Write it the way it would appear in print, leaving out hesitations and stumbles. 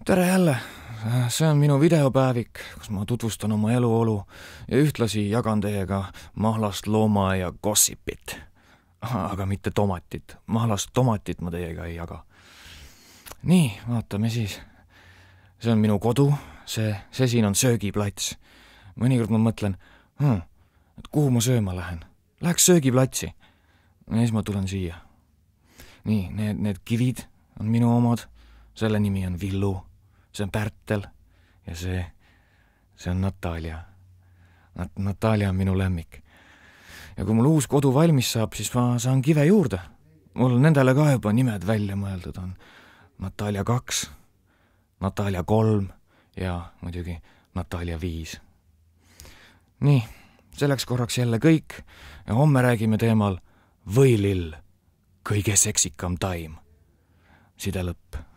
Tere jälle! See on minu videopäevik, kus ma tutvustan oma eluolu ja ühtlasi jagan teiega mahlast looma ja gossipit. Aga mitte tomatit. Mahlast tomatit ma teiega ei jaga. Nii, vaatame siis. See on minu kodu, see siin on söögiplats. Mõnikord ma mõtlen, et kuhu ma sööma lähen. Läheks söögiplatsi. Ja siis ma tulen siia. Nii, need kivid on minu omad. Selle nimi on Villu. See on Pärtel ja see on Natalja. Natalja on minu lemmik. Ja kui mul uus kodu valmis saab, siis ma saan kive juurde. Mul nendele ka juba nimed välja mõeldud on Natalja 2, Natalja 3 ja muidugi Natalja 5. Nii, selleks korraks jälle kõik ja homme räägime teemal võilill, kõige seksikam taim. Side lõpp.